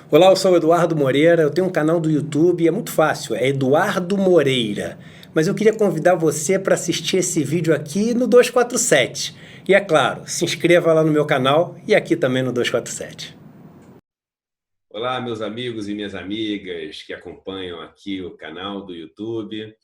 Olá, eu sou o Eduardo Moreira, eu tenho um canal do YouTube, é muito fácil, é Eduardo Moreira. Mas eu queria convidar você para assistir esse vídeo aqui no 247. E é claro, se inscreva lá no meu canal e aqui também no 247. Olá, meus amigos e minhas amigas que acompanham aqui o canal do YouTube.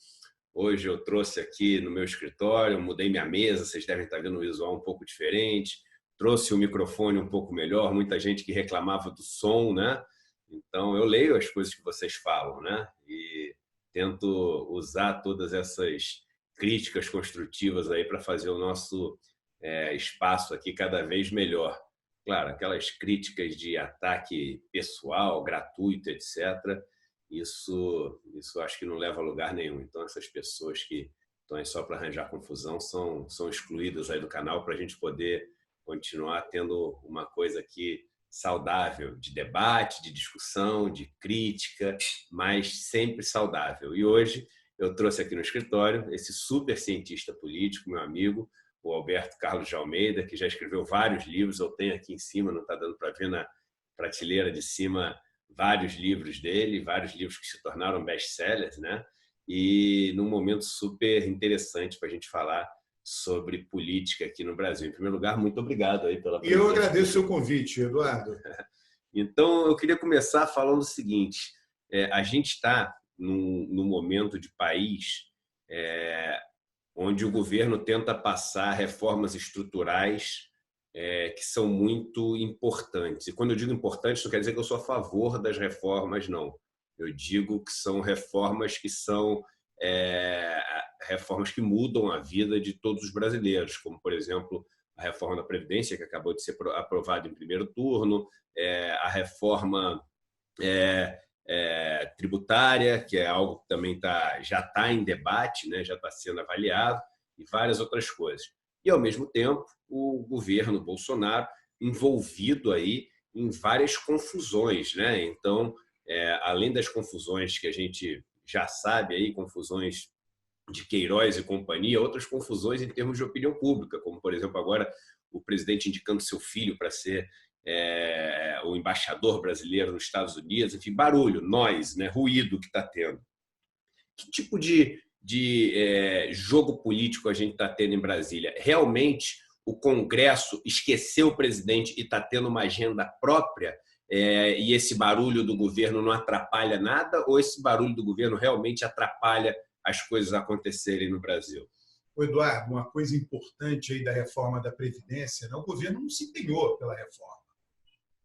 Hoje eu trouxe aqui no meu escritório, mudei minha mesa, vocês devem estar vendo um visual um pouco diferente. Trouxe o microfone um pouco melhor, muita gente que reclamava do som, né? Então eu leio as coisas que vocês falam, né? E tento usar todas essas críticas construtivas aí para fazer o nosso espaço aqui cada vez melhor. Claro, aquelas críticas de ataque pessoal, gratuito, etc., isso acho que não leva a lugar nenhum. Então, essas pessoas que estão aí só para arranjar confusão são excluídas aí do canal para a gente poder continuar tendo uma coisa aqui saudável, de debate, de discussão, de crítica, mas sempre saudável. E hoje eu trouxe aqui no escritório esse super cientista político, meu amigo, o Alberto Carlos de Almeida, que já escreveu vários livros. Eu tenho aqui em cima, não está dando para ver na prateleira de cima, vários livros dele, vários livros que se tornaram best-sellers, né? E num momento super interessante para a gente falar sobre política aqui no Brasil. Em primeiro lugar, muito obrigado aí pela presença. E eu agradeço o seu convite, Eduardo. Então, eu queria começar falando o seguinte: a gente está num momento de país onde o governo tenta passar reformas estruturais que são muito importantes. E quando eu digo importantes, não quer dizer que eu sou a favor das reformas, não. Eu digo que são reformas que são reformas que mudam a vida de todos os brasileiros, como, por exemplo, a reforma da Previdência, que acabou de ser aprovada em primeiro turno, a reforma tributária, que é algo que também já está em debate, né, já está sendo avaliado, e várias outras coisas. E, ao mesmo tempo, o governo Bolsonaro envolvido aí em várias confusões, né? Então, além das confusões que a gente já sabe, aí, confusões de Queiroz e companhia, outras confusões em termos de opinião pública, como, por exemplo, agora o presidente indicando seu filho para ser o embaixador brasileiro nos Estados Unidos, enfim, barulho, noise, né, ruído que está tendo. Que tipo de jogo político a gente está tendo em Brasília? Realmente o Congresso esqueceu o presidente e está tendo uma agenda própria e esse barulho do governo não atrapalha nada, ou esse barulho do governo realmente atrapalha as coisas acontecerem no Brasil? Eduardo, uma coisa importante aí da reforma da Previdência, né? O governo não se empenhou pela reforma.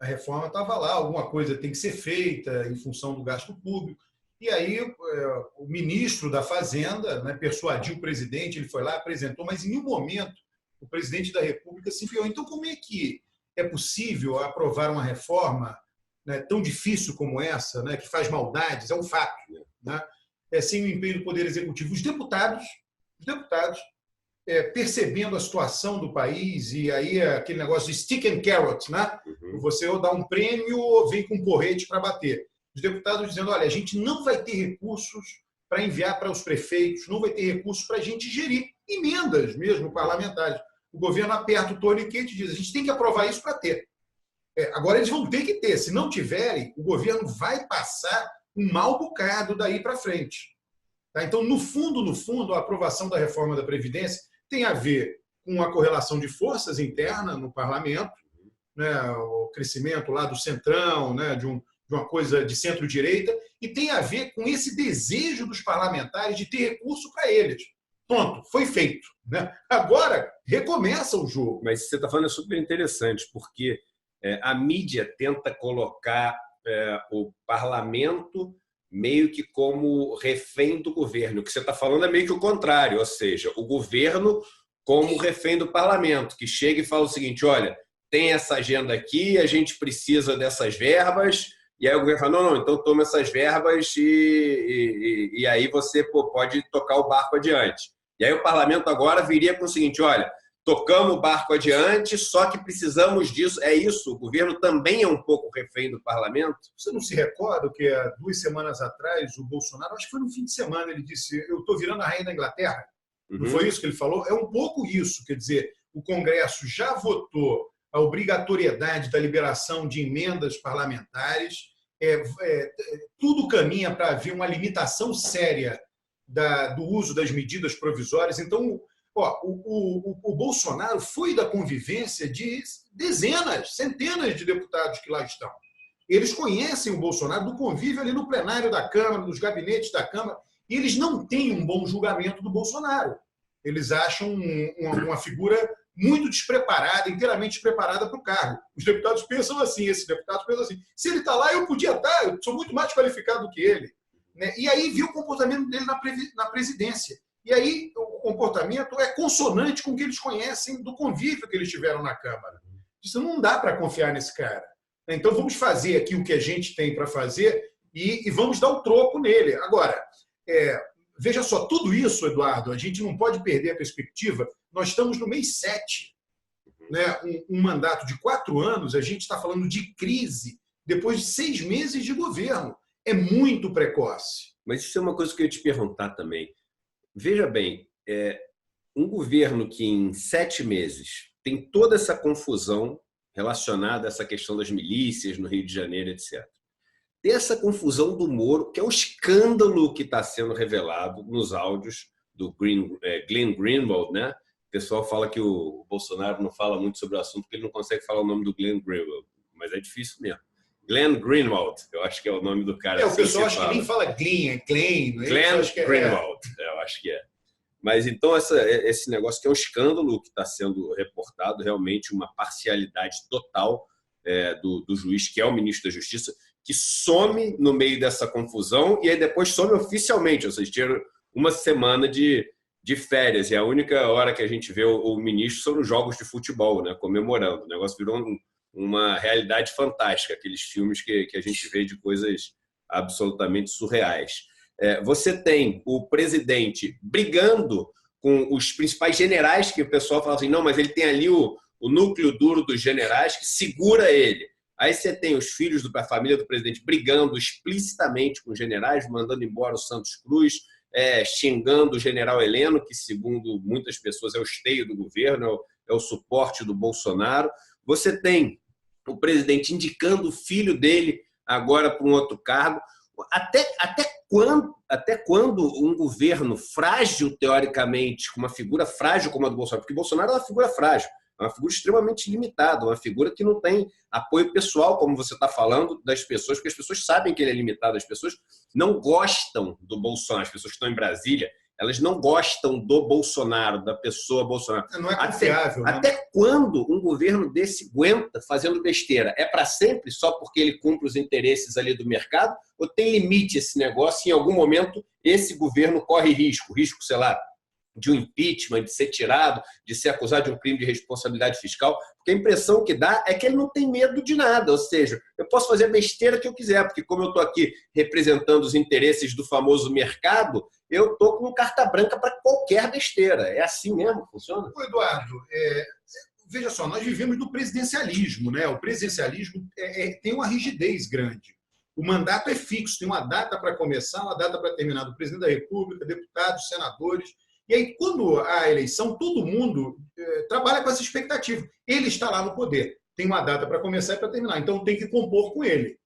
A reforma estava lá, alguma coisa tem que ser feita em função do gasto público. E aí o ministro da Fazenda, né, persuadiu o presidente, ele foi lá, apresentou, mas em nenhum momento o presidente da República se enfiou. Então, como é que é possível aprovar uma reforma, né, tão difícil como essa, né, que faz maldades? É um fato, né? Sem o empenho do Poder Executivo. Os deputados percebendo a situação do país, e aí aquele negócio de stick and carrot, né? Você ou dá um prêmio ou vem com um porrete para bater. Os deputados dizendo, olha, a gente não vai ter recursos para enviar para os prefeitos, não vai ter recursos para a gente gerir emendas mesmo parlamentares. O governo aperta o torniquete e diz, a gente tem que aprovar isso para ter. Agora eles vão ter que ter, se não tiverem, o governo vai passar um mau bocado daí para frente. Tá? Então, no fundo, a aprovação da reforma da Previdência tem a ver com a correlação de forças interna no parlamento, né, o crescimento lá do centrão, né, de uma coisa de centro-direita, e tem a ver com esse desejo dos parlamentares de ter recurso para eles. Pronto, foi feito, né? Agora, recomeça o jogo. Mas você está falando super interessante, porque a mídia tenta colocar o parlamento meio que como refém do governo. O que você está falando é meio que o contrário, ou seja, o governo como refém do parlamento, que chega e fala o seguinte, olha, tem essa agenda aqui, a gente precisa dessas verbas, e aí o governo fala, não, então toma essas verbas e aí você pode tocar o barco adiante. E aí o parlamento agora viria com o seguinte, olha, tocamos o barco adiante, só que precisamos disso. É isso, o governo também é um pouco refém do parlamento? Você não se recorda que há 2 semanas atrás o Bolsonaro, acho que foi no fim de semana, ele disse, eu estou virando a rainha da Inglaterra. Não foi isso que ele falou? É um pouco isso, quer dizer, o Congresso já votou a obrigatoriedade da liberação de emendas parlamentares, tudo caminha para haver uma limitação séria do uso das medidas provisórias. Então, o Bolsonaro foi da convivência de dezenas, centenas de deputados que lá estão. Eles conhecem o Bolsonaro do convívio ali no plenário da Câmara, nos gabinetes da Câmara, e eles não têm um bom julgamento do Bolsonaro. Eles acham uma figura muito despreparada, inteiramente despreparada para o cargo. Os deputados pensam assim, esses deputados pensam assim, se ele está lá, eu podia estar, eu sou muito mais qualificado do que ele. Né? E aí viu o comportamento dele na presidência. E aí o comportamento é consonante com o que eles conhecem do convívio que eles tiveram na Câmara. Isso não dá para confiar nesse cara. Então vamos fazer aqui o que a gente tem para fazer e vamos dar o troco nele. Agora, veja só, tudo isso, Eduardo, a gente não pode perder a perspectiva. Nós estamos no mês 7. Né? Um mandato de 4 anos, a gente está falando de crise depois de 6 meses de governo. É muito precoce. Mas isso é uma coisa que eu ia te perguntar também. Veja bem, um governo que em 7 meses tem toda essa confusão relacionada a essa questão das milícias no Rio de Janeiro, etc. Tem essa confusão do Moro, que é um escândalo que está sendo revelado nos áudios do Glenn Greenwald, né? O pessoal fala que o Bolsonaro não fala muito sobre o assunto porque ele não consegue falar o nome do Glenn Greenwald, mas é difícil mesmo. Glenn Greenwald, eu acho que é o nome do cara. O pessoal acha que nem fala Glenn, é Glenn. Glenn Greenwald, eu acho que é. Mas então esse negócio que é um escândalo que está sendo reportado, realmente uma parcialidade total do juiz, que é o ministro da Justiça, que some no meio dessa confusão e aí depois some oficialmente, ou seja, tira uma semana de férias. E a única hora que a gente vê o ministro são nos jogos de futebol, né, comemorando. O negócio virou uma realidade fantástica, aqueles filmes que a gente vê de coisas absolutamente surreais. Você tem o presidente brigando com os principais generais, que o pessoal fala assim, não, mas ele tem ali o núcleo duro dos generais que segura ele. Aí você tem os filhos da família do presidente brigando explicitamente com os generais, mandando embora o Santos Cruz, xingando o general Heleno, que, segundo muitas pessoas, é o esteio do governo, é o suporte do Bolsonaro. Você tem o presidente indicando o filho dele agora para um outro cargo. Até quando um governo frágil, teoricamente, com uma figura frágil como a do Bolsonaro, porque o Bolsonaro é uma figura frágil, é uma figura extremamente limitada, uma figura que não tem apoio pessoal, como você está falando, das pessoas, porque as pessoas sabem que ele é limitado, as pessoas não gostam do Bolsonaro, as pessoas que estão em Brasília, elas não gostam do Bolsonaro, da pessoa Bolsonaro. Não é confiável. Até quando um governo desse aguenta fazendo besteira? É para sempre, só porque ele cumpre os interesses ali do mercado? Ou tem limite esse negócio e em algum momento esse governo corre risco, sei lá, de um impeachment, de ser tirado, de ser acusado de um crime de responsabilidade fiscal? Porque a impressão que dá é que ele não tem medo de nada, ou seja, eu posso fazer a besteira que eu quiser, porque como eu estou aqui representando os interesses do famoso mercado, eu estou com carta branca para qualquer besteira. É assim mesmo que funciona? Eduardo, veja só, nós vivemos no presidencialismo, né? O presidencialismo tem uma rigidez grande. O mandato é fixo, tem uma data para começar, uma data para terminar, do presidente da República, deputados, senadores. E aí, quando há eleição, todo mundo trabalha com essa expectativa. Ele está lá no poder, tem uma data para começar e para terminar, então tem que compor com ele.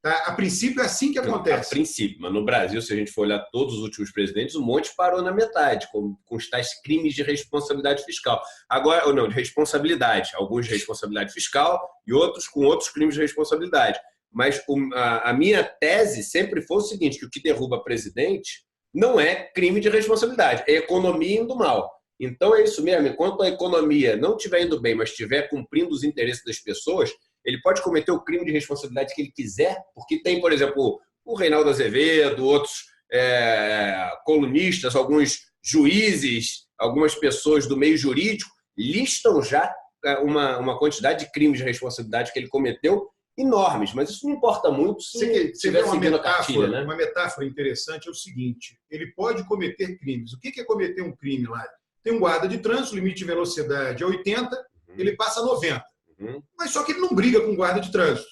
Tá? A princípio é assim que acontece. A princípio, mas no Brasil, se a gente for olhar todos os últimos presidentes, um monte parou na metade, com os tais crimes de responsabilidade fiscal. Agora, ou não, de responsabilidade. Alguns de responsabilidade fiscal e outros com outros crimes de responsabilidade. Mas a minha tese sempre foi o seguinte, que o que derruba presidente não é crime de responsabilidade, é economia indo mal. Então é isso mesmo, enquanto a economia não estiver indo bem, mas estiver cumprindo os interesses das pessoas, ele pode cometer o crime de responsabilidade que ele quiser, porque tem, por exemplo, o Reinaldo Azevedo, outros colunistas, alguns juízes, algumas pessoas do meio jurídico, listam já uma quantidade de crimes de responsabilidade que ele cometeu enormes, mas isso não importa muito se estiver seguindo a cartilha, né? Uma metáfora interessante é o seguinte, ele pode cometer crimes. O que é cometer um crime lá? Tem um guarda de trânsito, o limite de velocidade é 80, ele passa 90. Mas só que ele não briga com o guarda de trânsito.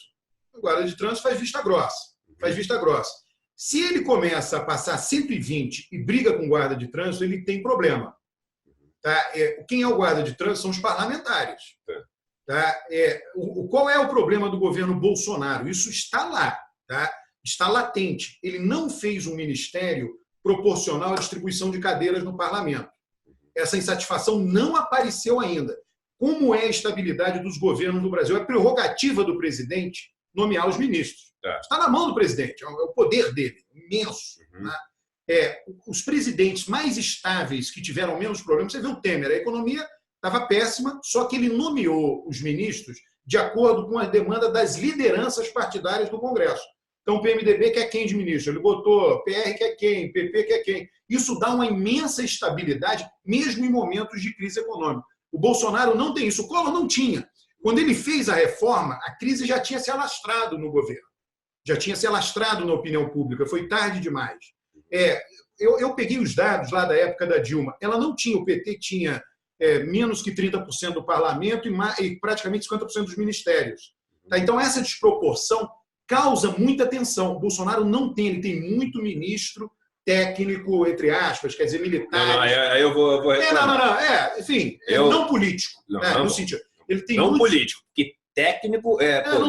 O guarda de trânsito faz vista grossa. Se ele começa a passar 120 e briga com o guarda de trânsito, ele tem problema. Tá? Quem é o guarda de trânsito são os parlamentares. Tá? Qual é o problema do governo Bolsonaro? Isso está lá, tá? Está latente. Ele não fez um ministério proporcional à distribuição de cadeiras no parlamento. Essa insatisfação não apareceu ainda. Como é a estabilidade dos governos no Brasil? É prerrogativa do presidente nomear os ministros. Está na mão do presidente, é o poder dele, imenso. Né? Os presidentes mais estáveis que tiveram menos problemas, você vê o Temer, a economia estava péssima, só que ele nomeou os ministros de acordo com a demanda das lideranças partidárias do Congresso. Então, o PMDB quer quem de ministro? Ele botou PR quer quem, PP quer quem. Isso dá uma imensa estabilidade, mesmo em momentos de crise econômica. O Bolsonaro não tem isso, o Collor não tinha. Quando ele fez a reforma, a crise já tinha se alastrado no governo, já tinha se alastrado na opinião pública, foi tarde demais. Eu peguei os dados lá da época da Dilma, ela não tinha, o PT tinha menos que 30% do parlamento e praticamente 50% dos ministérios. Tá? Então, essa desproporção causa muita tensão. O Bolsonaro não tem, ele tem muito ministro técnico, entre aspas, quer dizer, militar. Aí eu vou enfim, eu... não político. No sentido. Ele tem não muito... político, porque técnico,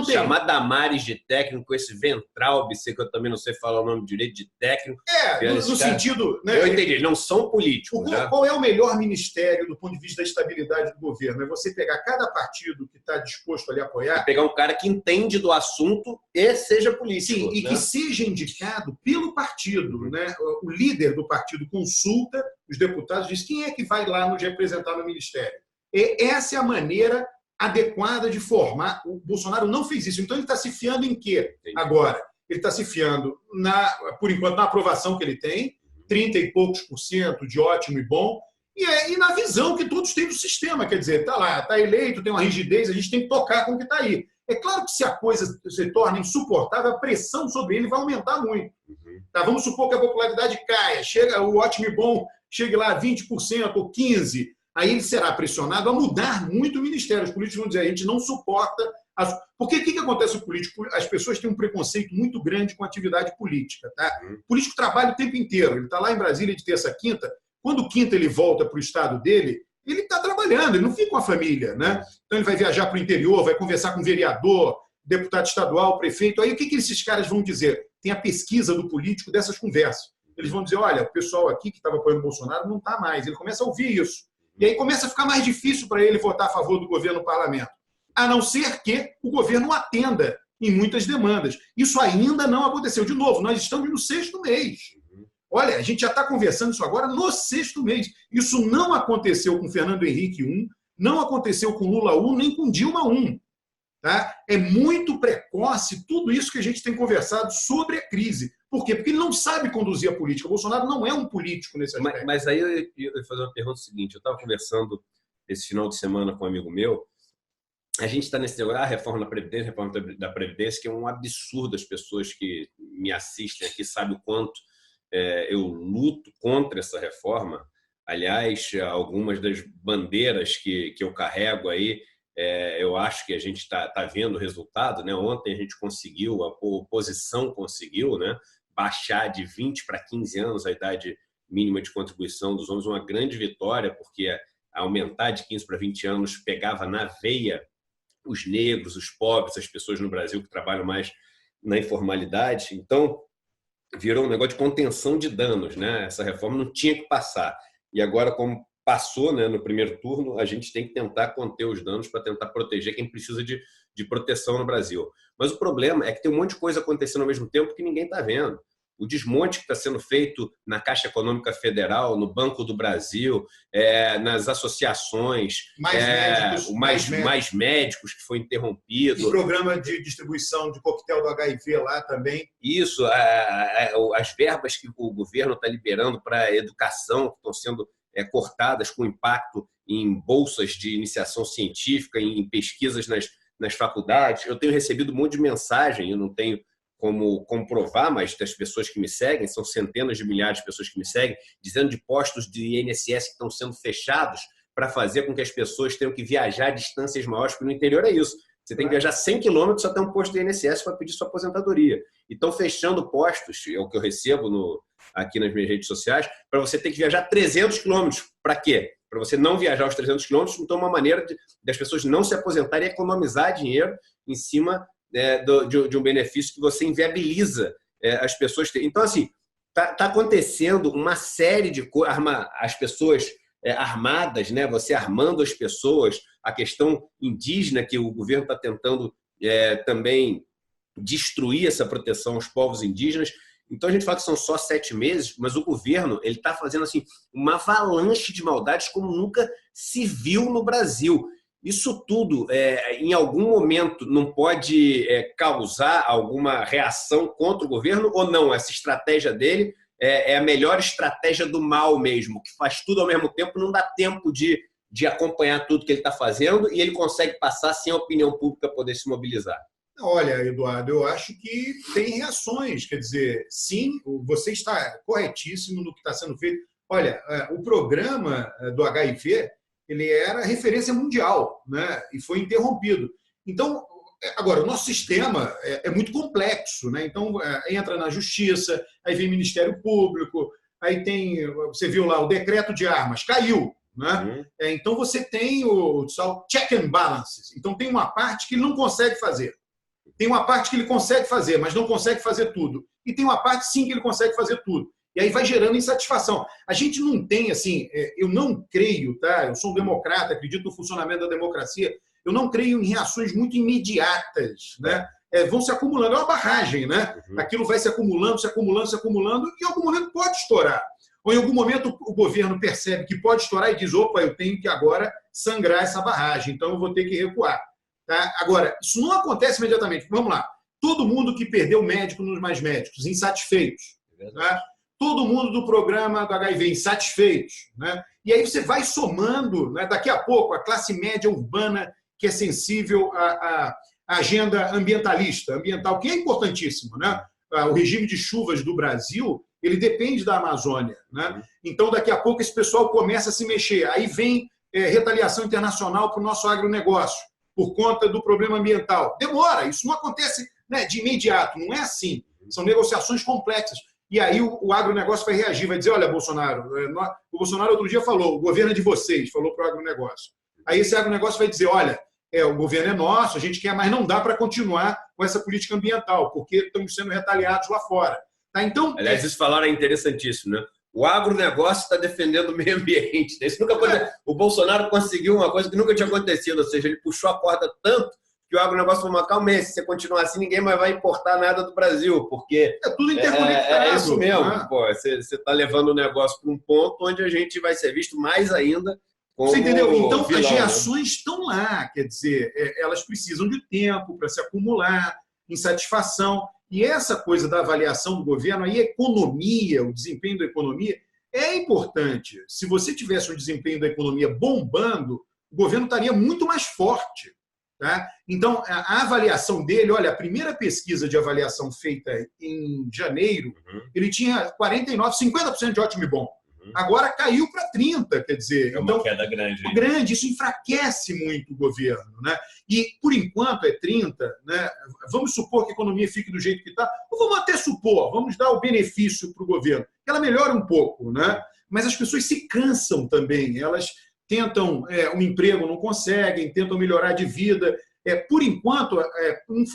chamar Damares de técnico, esse Ventralbe, que eu também não sei falar o nome direito, de técnico. No sentido... Né, eu entendi, não são políticos. Qual é o melhor ministério do ponto de vista da estabilidade do governo? É você pegar cada partido que está disposto a lhe apoiar... Pegar um cara que entende do assunto e seja político. Sim, e que seja indicado pelo partido. Né? O líder do partido consulta os deputados, diz quem é que vai lá nos representar no ministério. Essa é a maneira adequada de formar. O Bolsonaro não fez isso. Então, ele está se fiando em quê agora? Ele está se fiando, por enquanto, na aprovação que ele tem, 30 e poucos % de ótimo e bom, e na visão que todos têm do sistema. Quer dizer, está lá, está eleito, tem uma rigidez, a gente tem que tocar com o que está aí. É claro que se a coisa se torna insuportável, a pressão sobre ele vai aumentar muito. Tá? Vamos supor que a popularidade caia, o ótimo e bom chegue lá a 20% ou 15%. Aí ele será pressionado a mudar muito o ministério. Os políticos vão dizer, a gente não suporta... Porque o que acontece com o político? As pessoas têm um preconceito muito grande com a atividade política. Tá? O político trabalha o tempo inteiro. Ele está lá em Brasília de terça a quinta. Quando quinta ele volta para o estado dele, ele está trabalhando, ele não fica com a família. Né? Então ele vai viajar para o interior, vai conversar com o vereador, deputado estadual, prefeito. Aí o que esses caras vão dizer? Tem a pesquisa do político dessas conversas. Eles vão dizer, olha, o pessoal aqui que estava apoiando o Bolsonaro não está mais. Ele começa a ouvir isso. E aí começa a ficar mais difícil para ele votar a favor do governo no parlamento. A não ser que o governo atenda em muitas demandas. Isso ainda não aconteceu. De novo, nós estamos no 6º mês. Olha, a gente já está conversando isso agora no 6º mês. Isso não aconteceu com Fernando Henrique I, não aconteceu com Lula I, nem com Dilma I. Tá? É muito precoce tudo isso que a gente tem conversado sobre a crise. Por quê? Porque ele não sabe conduzir a política. O Bolsonaro não é um político nesse aspecto. Mas aí eu ia fazer uma pergunta seguinte. Eu estava conversando esse final de semana com um amigo meu. A gente está nesse negócio, reforma da Previdência, que é um absurdo. As pessoas que me assistem aqui sabem o quanto eu luto contra essa reforma. Aliás, algumas das bandeiras que eu carrego aí, eu acho que a gente está vendo o resultado. Né? Ontem a gente conseguiu, a oposição conseguiu, né, baixar de 20 para 15 anos a idade mínima de contribuição dos homens, uma grande vitória, porque aumentar de 15 para 20 anos pegava na veia os negros, os pobres, as pessoas no Brasil que trabalham mais na informalidade. Então, virou um negócio de contenção de danos. Né? Essa reforma não tinha que passar. E agora, como passou, né, no primeiro turno, a gente tem que tentar conter os danos para tentar proteger quem precisa de proteção no Brasil. Mas o problema é que tem um monte de coisa acontecendo ao mesmo tempo que ninguém está vendo. O desmonte que está sendo feito na Caixa Econômica Federal, no Banco do Brasil, nas associações, mais médicos que foi interrompido. O programa de distribuição de coquetel do HIV lá também. Isso, as verbas que o governo está liberando para a educação, que estão sendo cortadas com impacto em bolsas de iniciação científica, em pesquisas nas faculdades. Eu tenho recebido um monte de mensagem, eu não tenho como comprovar, mas das pessoas que me seguem, são centenas de milhares de pessoas que me seguem, dizendo de postos de INSS que estão sendo fechados para fazer com que as pessoas tenham que viajar a distâncias maiores, porque no interior é isso. Você tem que viajar 100 quilômetros até um posto de INSS para pedir sua aposentadoria. E estão fechando postos, é o que eu recebo aqui nas minhas redes sociais, para você ter que viajar 300 quilômetros. Para quê? para você não viajar os 300 quilômetros, então é uma maneira das pessoas não se aposentarem e economizar dinheiro em cima de um benefício que você inviabiliza as pessoas terem. Então, assim, tá acontecendo uma série de coisas, as pessoas armadas, né? Você armando as pessoas, a questão indígena que o governo está tentando também destruir essa proteção aos povos indígenas. Então a gente fala que são só 7 meses, mas o governo ele está fazendo assim uma avalanche de maldades como nunca se viu no Brasil. Isso tudo, em algum momento, não pode causar alguma reação contra o governo ou não? Essa estratégia dele é a melhor estratégia do mal mesmo, que faz tudo ao mesmo tempo, não dá tempo de acompanhar tudo que ele está fazendo e ele consegue passar sem a opinião pública poder se mobilizar. Olha, Eduardo, eu acho que tem reações. Quer dizer, sim, você está corretíssimo no que está sendo feito. Olha, o programa do HIV, ele era referência mundial, né? E foi interrompido. Então, agora, o nosso sistema é muito complexo, né? Então, entra na justiça, aí vem Ministério Público, aí tem, você viu lá, o decreto de armas, caiu, né? Então, você tem o check and balances. Então, tem uma parte que ele não consegue fazer. Tem uma parte que ele consegue fazer, mas não consegue fazer tudo. E tem uma parte, sim, que ele consegue fazer tudo. E aí vai gerando insatisfação. A gente não tem, assim, eu não creio, tá? Eu sou um democrata, acredito no funcionamento da democracia, eu não creio em reações muito imediatas, né? Vão se acumulando, é uma barragem, né? Aquilo vai se acumulando, se acumulando, se acumulando, e em algum momento pode estourar. Ou em algum momento o governo percebe que pode estourar e diz, opa, eu tenho que agora sangrar essa barragem, então eu vou ter que recuar. Tá? Agora, isso não acontece imediatamente. Vamos lá. Todo mundo que perdeu médico nos Mais Médicos, insatisfeitos. Tá? Todo mundo do programa do HIV, insatisfeitos. Né? E aí você vai somando, né? Daqui a pouco, a classe média urbana que é sensível à agenda ambiental, que é importantíssimo. Né? O regime de chuvas do Brasil, ele depende da Amazônia. Né? Então, daqui a pouco, esse pessoal começa a se mexer. Aí vem retaliação internacional para o nosso agronegócio, por conta do problema ambiental. Demora, isso não acontece, né, de imediato, não é assim. São negociações complexas. E aí o agronegócio vai reagir, vai dizer, olha, Bolsonaro, o Bolsonaro outro dia falou, o governo é de vocês, falou para o agronegócio. Aí esse agronegócio vai dizer, olha, o governo é nosso, a gente quer, mas não dá para continuar com essa política ambiental, porque estamos sendo retaliados lá fora. Tá? Então, aliás, isso falaram é interessantíssimo, né? O agronegócio está defendendo o meio ambiente. Isso nunca O Bolsonaro conseguiu uma coisa que nunca tinha acontecido, ou seja, ele puxou a corda tanto que o agronegócio falou, calma aí, se você continuar assim, ninguém mais vai importar nada do Brasil, porque é tudo interconectado. É isso mesmo. Né? Pô, você está levando o negócio para um ponto onde a gente vai ser visto mais ainda como você entendeu? Então, vilão, as reações estão lá, quer dizer, elas precisam de tempo para se acumular, insatisfação. E essa coisa da avaliação do governo, aí a economia, o desempenho da economia, é importante. Se você tivesse um desempenho da economia bombando, o governo estaria muito mais forte. Tá? Então, a avaliação dele, olha, a primeira pesquisa de avaliação feita em janeiro, ele tinha 50% de ótimo e bom. Agora caiu para 30%, quer dizer... É uma queda grande. Grande, isso enfraquece muito o governo. Né? E, por enquanto, é 30%. Né? Vamos supor que a economia fique do jeito que está, ou vamos até supor, vamos dar o benefício para o governo, que ela melhore um pouco. Né? Mas as pessoas se cansam também, elas tentam um emprego, não conseguem, tentam melhorar de vida. Por enquanto,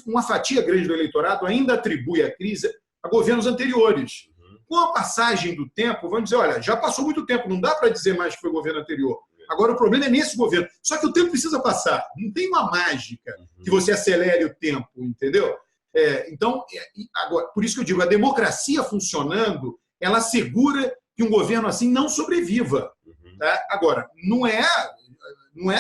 uma fatia grande do eleitorado ainda atribui a crise a governos anteriores. Com a passagem do tempo, vamos dizer, olha, já passou muito tempo, não dá para dizer mais que foi o governo anterior. Agora o problema é nesse governo. Só que o tempo precisa passar. Não tem uma mágica que você acelere o tempo, entendeu? Então, agora, por isso que eu digo, a democracia funcionando, ela assegura que um governo assim não sobreviva. Tá? Agora, não é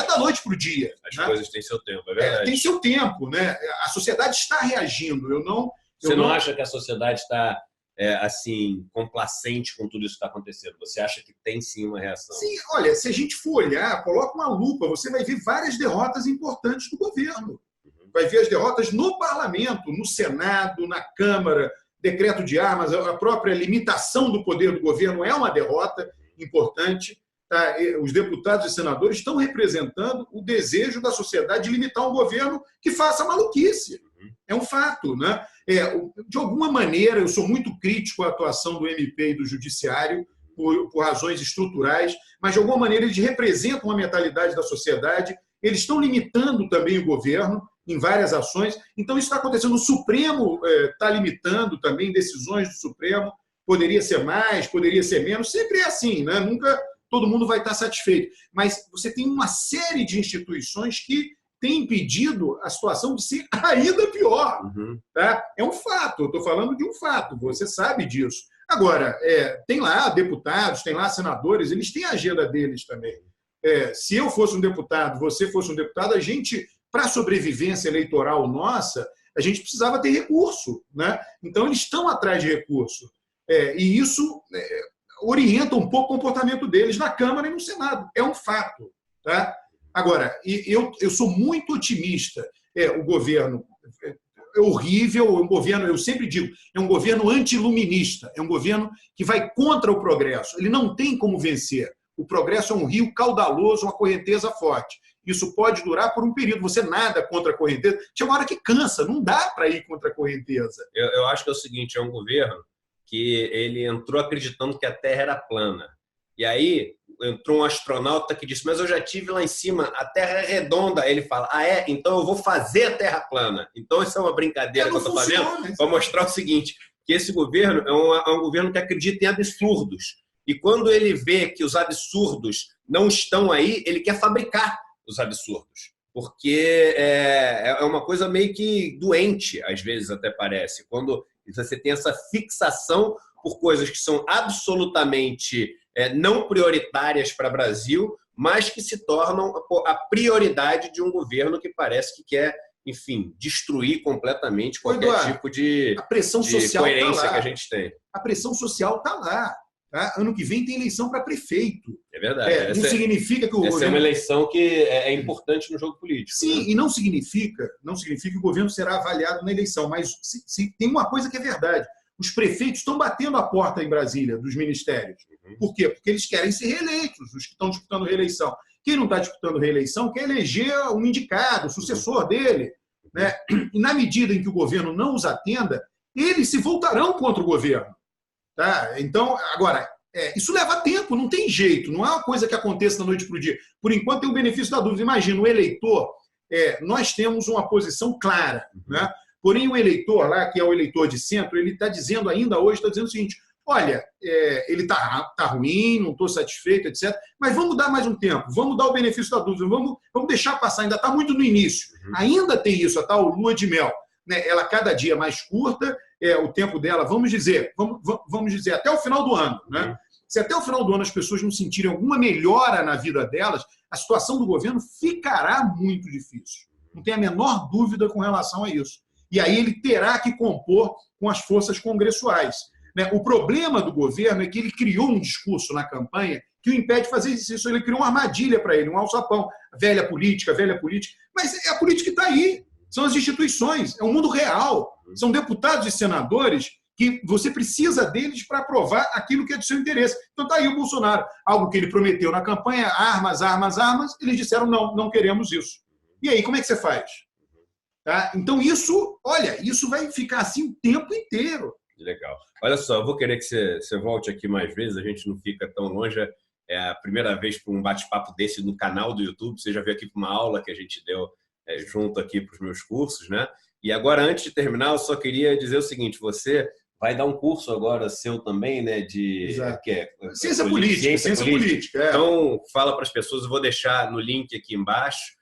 da noite para o dia. As coisas têm seu tempo, é verdade. Tem seu tempo. Né? A sociedade está reagindo. Você não acha que a sociedade está assim, complacente com tudo isso que está acontecendo? Você acha que tem sim uma reação? Sim, olha, se a gente for olhar, coloca uma lupa, você vai ver várias derrotas importantes do governo. Vai ver as derrotas no parlamento, no Senado, na Câmara, decreto de armas, a própria limitação do poder do governo é uma derrota importante. Tá? Os deputados e senadores estão representando o desejo da sociedade de limitar um governo que faça maluquice. É um fato. Né? De alguma maneira, eu sou muito crítico à atuação do MP e do Judiciário, por razões estruturais, mas de alguma maneira eles representam uma mentalidade da sociedade, eles estão limitando também o governo em várias ações. Então, isso está acontecendo. O Supremo está limitando também decisões do Supremo. Poderia ser mais, poderia ser menos. Sempre é assim, né? Nunca todo mundo vai estar satisfeito. Mas você tem uma série de instituições que têm impedido a situação de ser ainda pior. Tá? É um fato, eu estou falando de um fato, você sabe disso. Agora, tem lá deputados, tem lá senadores, eles têm a agenda deles também. Se eu fosse um deputado, você fosse um deputado, a gente, para a sobrevivência eleitoral nossa, a gente precisava ter recurso, né? Então, eles estão atrás de recurso. E isso orienta um pouco o comportamento deles na Câmara e no Senado. É um fato. Tá? Agora, eu sou muito otimista. O governo é horrível, é um governo, eu sempre digo, é um governo antiluminista, é um governo que vai contra o progresso. Ele não tem como vencer. O progresso é um rio caudaloso, uma correnteza forte. Isso pode durar por um período. Você nada contra a correnteza. Chega uma hora que cansa, não dá para ir contra a correnteza. Eu acho que é o seguinte, é um governo que ele entrou acreditando que a Terra era plana. E aí entrou um astronauta que disse, mas eu já estive lá em cima, a Terra é redonda. Aí ele fala, então eu vou fazer a Terra plana. Então isso é uma brincadeira que eu estou fazendo para mostrar o seguinte, que esse governo é um governo que acredita em absurdos. E quando ele vê que os absurdos não estão aí, ele quer fabricar os absurdos. Porque é uma coisa meio que doente, às vezes até parece. Quando você tem essa fixação por coisas que são absolutamente não prioritárias para o Brasil, mas que se tornam a prioridade de um governo que parece que quer, enfim, destruir completamente qualquer tipo de coerência que a gente tem. A pressão social está lá. Tá? Ano que vem tem eleição para prefeito. É verdade. Não significa que o governo... Essa é uma eleição que é importante no jogo político. Sim, né? E não significa que o governo será avaliado na eleição, mas tem uma coisa que é verdade. Os prefeitos estão batendo a porta em Brasília dos ministérios. Por quê? Porque eles querem ser reeleitos, os que estão disputando reeleição. Quem não está disputando reeleição quer eleger um indicado, o sucessor dele. Né? E na medida em que o governo não os atenda, eles se voltarão contra o governo. Tá? Então, agora, isso leva tempo, não tem jeito, não é uma coisa que aconteça da noite para o dia. Por enquanto, tem o benefício da dúvida. Imagina, o eleitor, nós temos uma posição clara, né? Porém, o eleitor lá, que é o eleitor de centro, ele está dizendo ainda hoje, está dizendo o seguinte, olha, ele está ruim, não estou satisfeito, etc., mas vamos dar mais um tempo, vamos dar o benefício da dúvida, vamos deixar passar, ainda está muito no início. Ainda tem isso, a tal lua de mel. Né? Ela cada dia mais curta, o tempo dela, vamos dizer, até o final do ano. Né? Se até o final do ano as pessoas não sentirem alguma melhora na vida delas, a situação do governo ficará muito difícil. Não tem a menor dúvida com relação a isso. E aí ele terá que compor com as forças congressuais. Né? O problema do governo é que ele criou um discurso na campanha que o impede de fazer isso. Ele criou uma armadilha para ele, um alçapão. Velha política. Mas a política está aí. São as instituições, é o mundo real. São deputados e senadores que você precisa deles para aprovar aquilo que é do seu interesse. Então está aí o Bolsonaro. Algo que ele prometeu na campanha, armas. Eles disseram, não queremos isso. E aí, como é que você faz? Tá? Então isso vai ficar assim o tempo inteiro. Legal. Olha só, eu vou querer que você volte aqui mais vezes, a gente não fica tão longe. É a primeira vez para um bate-papo desse no canal do YouTube. Você já veio aqui para uma aula que a gente deu junto aqui para os meus cursos, né? E agora, antes de terminar, eu só queria dizer o seguinte, você vai dar um curso agora seu também, né? Ciência política. Então, fala para as pessoas, eu vou deixar no link aqui embaixo.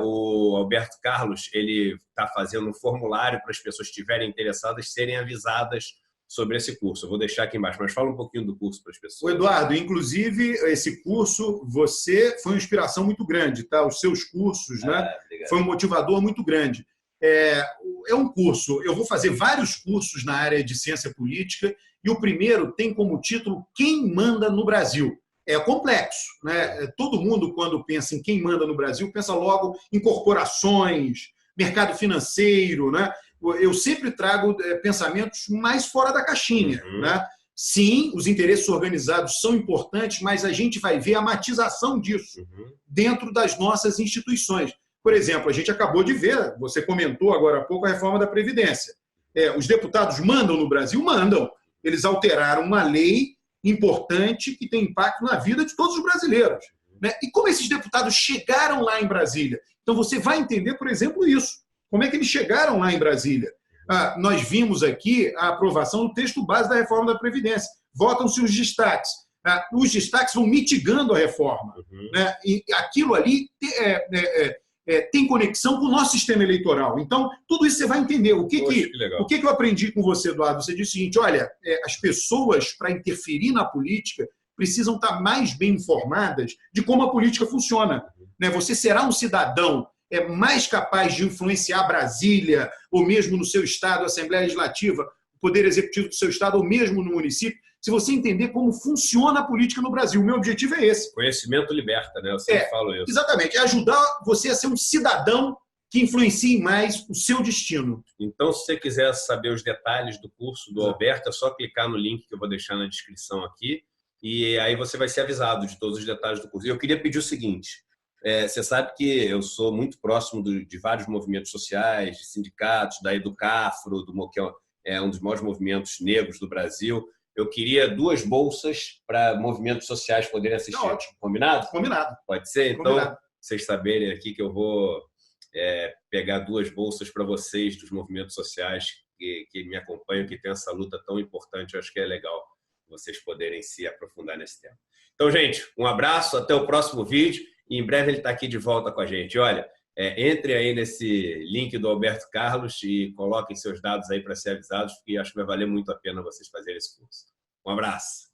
O Alberto Carlos, ele está fazendo um formulário para as pessoas que estiverem interessadas serem avisadas sobre esse curso. Eu vou deixar aqui embaixo, mas fala um pouquinho do curso para as pessoas. Eduardo, inclusive, esse curso, você foi uma inspiração muito grande, tá? Os seus cursos, né? Foi um motivador muito grande. É um curso, eu vou fazer vários cursos na área de ciência política e o primeiro tem como título Quem Manda no Brasil. É complexo, né? Todo mundo, quando pensa em quem manda no Brasil, pensa logo em corporações, mercado financeiro, né? Eu sempre trago pensamentos mais fora da caixinha, né? Sim, os interesses organizados são importantes, mas a gente vai ver a matização disso dentro das nossas instituições. Por exemplo, a gente acabou de ver, você comentou agora há pouco, a reforma da Previdência. Os deputados mandam no Brasil? Mandam. Eles alteraram uma lei importante que tem impacto na vida de todos os brasileiros. Né? E como esses deputados chegaram lá em Brasília? Então você vai entender, por exemplo, isso. Como é que eles chegaram lá em Brasília? Nós vimos aqui a aprovação do texto base da reforma da Previdência. Votam-se os destaques. Os destaques vão mitigando a reforma. Né? E aquilo ali tem conexão com o nosso sistema eleitoral. Então, tudo isso você vai entender. O que eu aprendi com você, Eduardo? Você disse o seguinte, olha, as pessoas, para interferir na política, precisam estar mais bem informadas de como a política funciona. Né? Você será um cidadão mais capaz de influenciar Brasília, ou mesmo no seu estado, a Assembleia Legislativa, o Poder Executivo do seu estado, ou mesmo no município, se você entender como funciona a política no Brasil. O meu objetivo é esse. Conhecimento liberta, né? Eu sempre falo isso. Exatamente. É ajudar você a ser um cidadão que influencie mais o seu destino. Então, se você quiser saber os detalhes do curso do Alberto, é só clicar no link que eu vou deixar na descrição aqui, e aí você vai ser avisado de todos os detalhes do curso. E eu queria pedir o seguinte, você sabe que eu sou muito próximo de vários movimentos sociais, de sindicatos, da Educafro, que é um dos maiores movimentos negros do Brasil. Eu queria 2 bolsas para movimentos sociais poderem assistir. Ótimo. Combinado? Combinado. Pode ser? Então, Combinado. Vocês saberem aqui que eu vou pegar 2 bolsas para vocês dos movimentos sociais que me acompanham, que tem essa luta tão importante. Eu acho que é legal vocês poderem se aprofundar nesse tema. Então, gente, um abraço, até o próximo vídeo. E em breve ele está aqui de volta com a gente. Olha, entre aí nesse link do Alberto Carlos e coloquem seus dados aí para ser avisados, porque acho que vai valer muito a pena vocês fazerem esse curso. Um abraço.